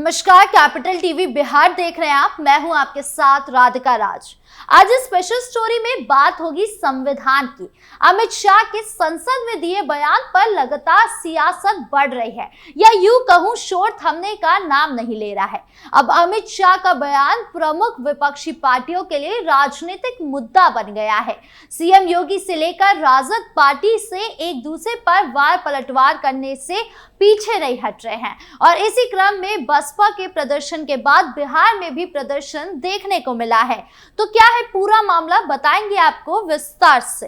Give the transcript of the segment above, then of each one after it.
नमस्कार, capital TV Bihar देख रहे हैं आप। मैं हूं आपके साथ राधिका राज। आज इस स्पेशल स्टोरी में बात होगी संविधान की। अमित शाह के संसद में दिए बयान पर लगातार सियासत बढ़ रही है, या यूं कहूं शोर थमने का नाम नहीं ले रहा है। अब अमित शाह का बयान प्रमुख विपक्षी पार्टियों के लिए राजनीतिक मुद्दा बन गया है। सीएम योगी से लेकर राजद पार्टी से एक दूसरे पर वार पलटवार करने से पीछे नहीं हट रहे हैं, और इसी क्रम में बसपा के प्रदर्शन के बाद बिहार में भी प्रदर्शन देखने को मिला है। तो क्या है पूरा मामला, बताएंगे आपको विस्तार से।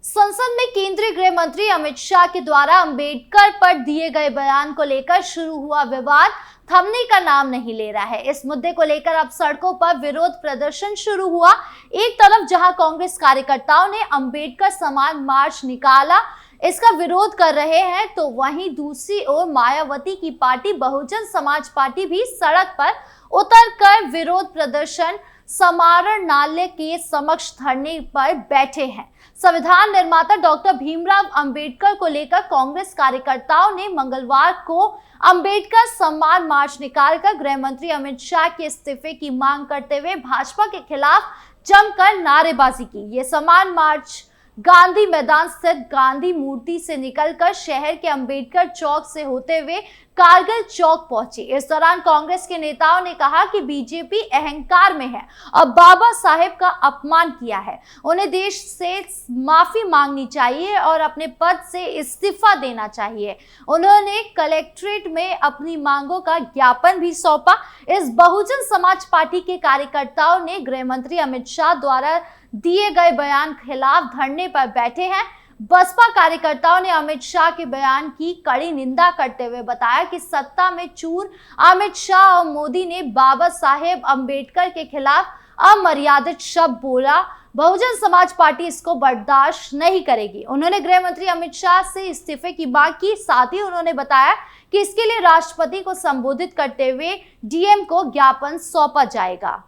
संसद में केंद्रीय गृह मंत्री अमित शाह के द्वारा अंबेडकर पर दिए गए बयान को लेकर शुरू हुआ विवाद थमने का नाम नहीं ले रहा है। इस मुद्दे को लेकर अब सड़कों पर विरोध प्रदर्शन शुरू हुआ। एक तरफ जहां कांग्रेस कार्यकर्ताओं ने अंबेडकर सम्मान मार्च निकाला, इसका विरोध कर रहे हैं, तो वहीं दूसरी ओर मायावती की पार्टी बहुजन समाज पार्टी भी सड़क पर उतरकर विरोध प्रदर्शन समाहरणालय के समक्ष धरने पर बैठे हैं। संविधान निर्माता डॉक्टर भीमराव अंबेडकर को लेकर कांग्रेस कार्यकर्ताओं ने मंगलवार को अंबेडकर सम्मान मार्च निकालकर गृह मंत्री अमित शाह के इस्तीफे की मांग करते हुए भाजपा के खिलाफ जमकर नारेबाजी की। ये सम्मान मार्च गांधी मैदान स्थित गांधी मूर्ति से निकलकर शहर के अंबेडकर चौक से होते हुए कारगिल चौक पहुंची। इस दौरान कांग्रेस के नेताओं ने कहा कि बीजेपी अहंकार में है और बाबा साहेब का अपमान किया है। उन्हें देश से माफी मांगनी चाहिए और अपने पद से इस्तीफा देना चाहिए। उन्होंने कलेक्ट्रेट में अपनी मांगों का ज्ञापन भी सौंपा। इस बहुजन समाज पार्टी के कार्यकर्ताओं ने गृह मंत्री अमित शाह द्वारा दिए गए बयान खिलाफ धरने पर बैठे हैं। बसपा कार्यकर्ताओं ने अमित शाह के बयान की कड़ी निंदा करते हुए बताया कि सत्ता में चूर अमित शाह और मोदी ने बाबा साहेब अंबेडकर के खिलाफ अमर्यादित शब्द बोला। बहुजन समाज पार्टी इसको बर्दाश्त नहीं करेगी। उन्होंने गृह मंत्री अमित शाह से इस्तीफे की मांग की। साथ ही उन्होंने बताया कि इसके लिए राष्ट्रपति को संबोधित करते हुए डीएम को ज्ञापन सौंपा जाएगा।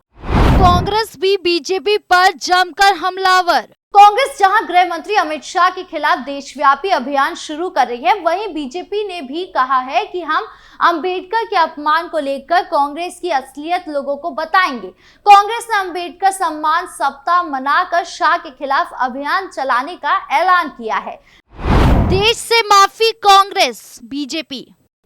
कांग्रेस भी बीजेपी पर जमकर हमलावर। कांग्रेस जहां गृह मंत्री अमित शाह के खिलाफ देशव्यापी अभियान शुरू कर रही है, वहीं बीजेपी ने भी कहा है कि हम अंबेडकर के अपमान को लेकर कांग्रेस की असलियत लोगों को बताएंगे। कांग्रेस ने अंबेडकर सम्मान सप्ताह मनाकर शाह के खिलाफ अभियान चलाने का ऐलान किया है। देश से माफी कांग्रेस।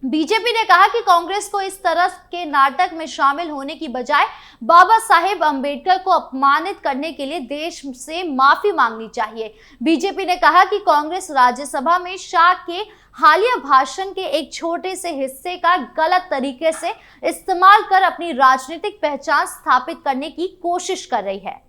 बीजेपी ने कहा कि कांग्रेस को इस तरह के नाटक में शामिल होने की बजाय बाबा साहेब अंबेडकर को अपमानित करने के लिए देश से माफी मांगनी चाहिए। बीजेपी ने कहा कि कांग्रेस राज्यसभा में शाह के हालिया भाषण के एक छोटे से हिस्से का गलत तरीके से इस्तेमाल कर अपनी राजनीतिक पहचान स्थापित करने की कोशिश कर रही है।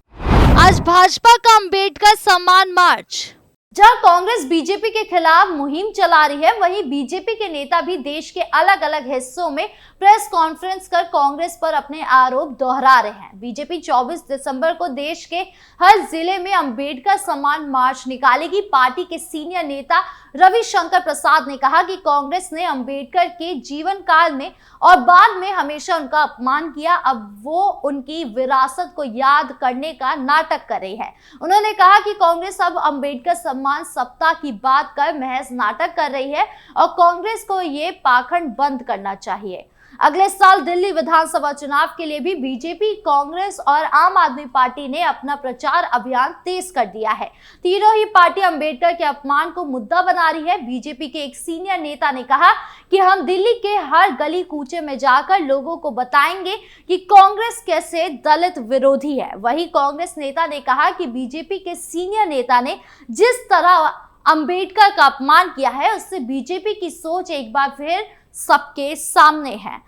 आज भाजपा का अंबेडकर सम्मान मार्च। जहां कांग्रेस बीजेपी के खिलाफ मुहिम चला रही है, वहीं बीजेपी के नेता भी देश के अलग अलग हिस्सों में प्रेस कॉन्फ्रेंस कर कांग्रेस पर अपने आरोप दोहरा रहे हैं। बीजेपी 24 दिसंबर को देश के हर जिले में अंबेडकर सम्मान मार्च निकालेगी। पार्टी के सीनियर नेता रविशंकर प्रसाद ने कहा कि कांग्रेस ने अंबेडकर के जीवन काल में और बाद में हमेशा उनका अपमान किया। अब वो उनकी विरासत को याद करने का नाटक कर रही है। उन्होंने कहा कि कांग्रेस अब अंबेडकर सम्मान सप्ताह की बात कर महज नाटक कर रही है और कांग्रेस को ये पाखंड बंद करना चाहिए। अगले साल दिल्ली विधानसभा चुनाव के लिए भी बीजेपी, कांग्रेस और आम आदमी पार्टी ने अपना प्रचार अभियान तेज कर दिया है। तीनों ही पार्टी अंबेडकर के अपमान को मुद्दा बना रही है। बीजेपी के एक सीनियर नेता ने कहा कि हम दिल्ली के हर गली कूचे में जाकर लोगों को बताएंगे कि कांग्रेस कैसे दलित विरोधी है। वहीं कांग्रेस नेता ने कहा कि बीजेपी के सीनियर नेता ने जिस तरह अंबेडकर का अपमान किया है, उससे बीजेपी की सोच एक बार फिर सबके सामने है।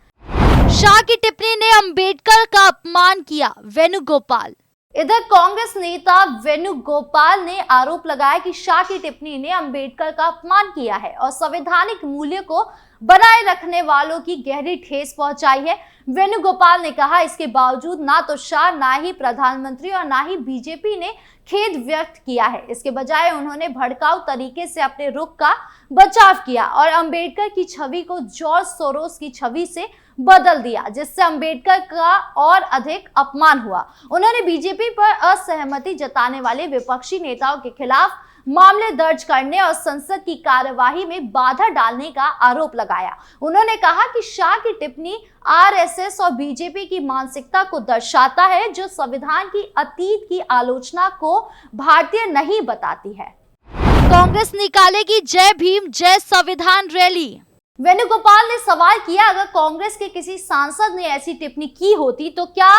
शाह की टिप्पणी ने अंबेडकर का अपमान किया, वेणुगोपाल। इधर कांग्रेस नेता वेणुगोपाल ने आरोप लगाया कि शाह की टिप्पणी ने अंबेडकर का अपमान किया है और संवैधानिक मूल्य को बनाए रखने वालों की गहरी ठेस पहुंचाई है। वेणुगोपाल ने कहा, इसके बावजूद ना तो शाह, ना ही प्रधानमंत्री और ना ही बीजेपी ने खेद व्यक्त किया है। इसके बजाय उन्होंने भड़काऊ तरीके से अपने रुख का बचाव किया और अंबेडकर की छवि को जॉर्ज सोरोस की छवि से बदल दिया, जिससे अंबेडकर का और अधिक अपमान हुआ। उन्होंने बीजेपी पर असहमति जताने वाले विपक्षी नेताओं के खिलाफ मामले दर्ज करने और संसद की कार्यवाही में बाधा डालने का आरोप लगाया। उन्होंने कहा कि शाह की टिप्पणी आरएसएस और बीजेपी की मानसिकता को दर्शाता है, जो संविधान की अतीत की आलोचना को भारतीय नहीं बताती है। कांग्रेस निकालेगी जय भीम जय संविधान रैली। वेणुगोपाल ने सवाल किया, अगर कांग्रेस के किसी सांसद ने ऐसी टिप्पणी की होती तो क्या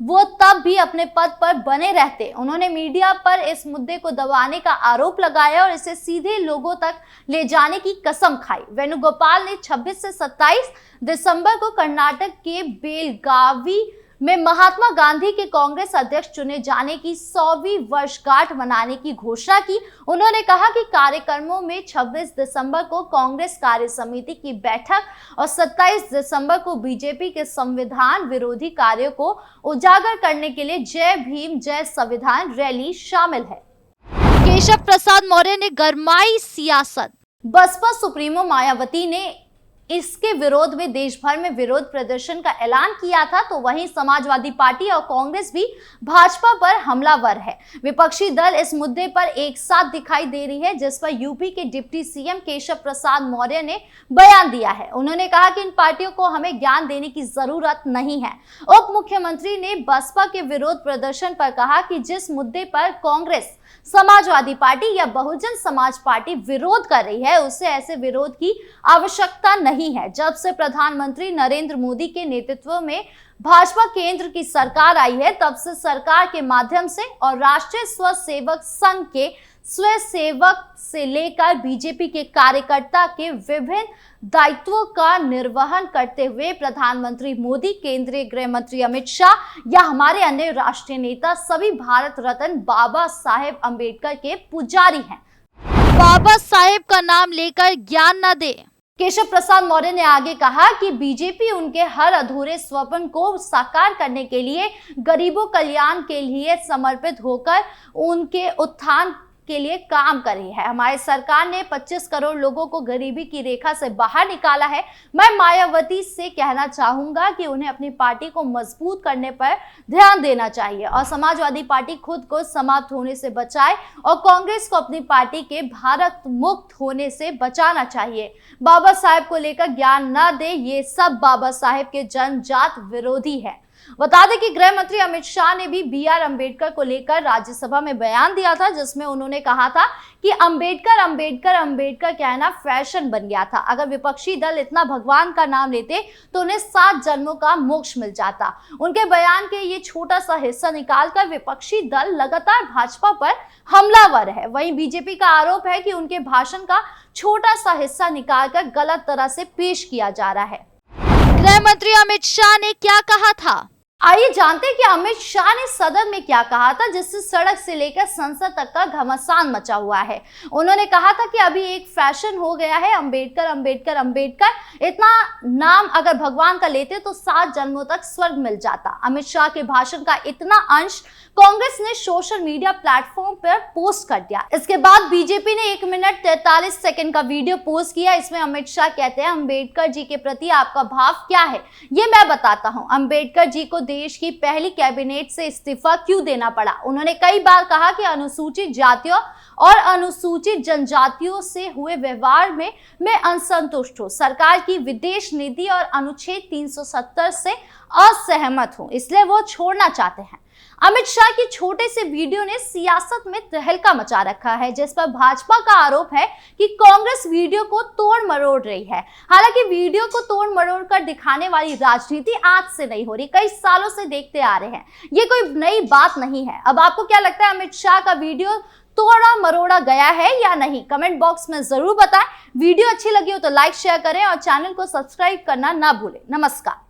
वो तब भी अपने पद पर बने रहते। उन्होंने मीडिया पर इस मुद्दे को दबाने का आरोप लगाया और इसे सीधे लोगों तक ले जाने की कसम खाई। वेणुगोपाल ने 26 से 27 दिसंबर को कर्नाटक के बेलगावी में महात्मा गांधी के कांग्रेस अध्यक्ष चुने जाने की 100वीं वर्षगांठ मनाने की घोषणा की। उन्होंने कहा कि कार्यक्रमों में 26 दिसंबर को कांग्रेस कार्य समिति की बैठक और 27 दिसंबर को बीजेपी के संविधान विरोधी कार्यों को उजागर करने के लिए जय भीम जय संविधान रैली शामिल है। केशव प्रसाद मौर्य ने गरमाई सियासत। बसपा सुप्रीमो मायावती ने इसके विरोध में देश भर में विरोध प्रदर्शन का ऐलान किया था, तो वहीं समाजवादी पार्टी और कांग्रेस भी भाजपा पर हमलावर है। विपक्षी दल इस मुद्दे पर एक साथ दिखाई दे रही है, जिस पर यूपी के डिप्टी सीएम केशव प्रसाद मौर्य ने बयान दिया है। उन्होंने कहा कि इन पार्टियों को हमें ज्ञान देने की जरूरत नहीं है। उप मुख्यमंत्री ने बसपा के विरोध प्रदर्शन पर कहा कि जिस मुद्दे पर कांग्रेस, समाजवादी पार्टी या बहुजन समाज पार्टी विरोध कर रही है, उससे ऐसे विरोध की आवश्यकता नहीं है। जब से प्रधानमंत्री नरेंद्र मोदी के नेतृत्व में भाजपा केंद्र की सरकार आई है, तब से सरकार के माध्यम से और राष्ट्रीय स्वसेवक संघ के स्वसेवक से लेकर बीजेपी के कार्यकर्ता के विभिन्न दायित्वों का निर्वहन करते हुए प्रधानमंत्री मोदी, केंद्रीय गृह मंत्री अमित शाह या हमारे अन्य राष्ट्रीय नेता सभी भारत रत्न बाबा साहेब अंबेडकर के पुजारी हैं। बाबा साहेब का नाम लेकर ज्ञान न दे। केशव प्रसाद मौर्य ने आगे कहा कि बीजेपी उनके हर अधूरे स्वप्न को साकार करने के लिए, गरीबों कल्याण के लिए समर्पित होकर उनके उत्थान के लिए काम कर रही है। हमारी सरकार ने 25 करोड़ लोगों को गरीबी की रेखा से बाहर निकाला है। मैं मायावती से कहना चाहूंगा कि उन्हें अपनी पार्टी को मजबूत करने पर ध्यान देना चाहिए और समाजवादी पार्टी खुद को समाप्त होने से बचाए और कांग्रेस को अपनी पार्टी के भारत मुक्त होने से बचाना चाहिए। बाबा साहेब को लेकर ज्ञान न दे, ये सब बाबा साहेब के जन्मजात विरोधी है। बता दें कि गृह मंत्री अमित शाह ने भी BR अम्बेडकर को लेकर राज्यसभा में बयान दिया था, जिसमें उन्होंने कहा था कि अम्बेडकर अम्बेडकर अम्बेडकर कहना फैशन बन गया था। अगर विपक्षी दल इतना भगवान का नाम लेते तो उन्हें 7 जन्मों का मोक्ष मिल जाता। उनके बयान के ये छोटा सा हिस्सा निकालकर विपक्षी दल लगातार भाजपा पर हमलावर है। वहीं बीजेपी का आरोप है कि उनके भाषण का छोटा सा हिस्सा निकालकर गलत तरह से पेश किया जा रहा है। गृह मंत्री अमित शाह ने क्या कहा था, आइए जानते हैं कि अमित शाह ने सदन में क्या कहा था, जिससे सड़क से लेकर संसद तक का घमासान मचा हुआ है। उन्होंने कहा था कि अभी एक फैशन हो गया है अम्बेडकर अम्बेडकर अम्बेडकर, इतना नाम अगर भगवान का लेते तो 7 जन्मों तक स्वर्ग मिल जाता। अमित शाह के भाषण का इतना अंश कांग्रेस ने सोशल मीडिया प्लेटफॉर्म पर पोस्ट कर दिया। इसके बाद बीजेपी ने 1 मिनट 43 सेकंड का वीडियो पोस्ट किया। इसमें अमित शाह कहते हैं, अम्बेडकर जी के प्रति आपका भाव क्या है, ये मैं बताता हूँ। अम्बेडकर जी को देश की पहली कैबिनेट से इस्तीफा क्यों देना पड़ा। उन्होंने कई बार कहा कि अनुसूचित जातियों और अनुसूचित जनजातियों से हुए व्यवहार में मैं असंतुष्ट हूँ। सरकार की विदेश नीति और अनुच्छेद 370 से असहमत हूँ, इसलिए वो छोड़ना चाहते हैं। अमित शाह की छोटे से वीडियो ने सियासत में तहलका मचा रखा है, जिस पर भाजपा का आरोप है कि कांग्रेस वीडियो को तोड़ मरोड़ रही है। हालांकि वीडियो को तोड़ मरोड़ कर दिखाने वाली राजनीति आज से नहीं हो रही, कई सालों से देखते आ रहे हैं। ये कोई नई बात नहीं है। अब आपको क्या लगता है, अमित शाह का वीडियो तोड़ा मरोड़ा गया है या नहीं? कमेंट बॉक्स में जरूर बताएं। वीडियो अच्छी लगी हो तो लाइक शेयर करें और चैनल को सब्सक्राइब करना ना भूलें। नमस्कार।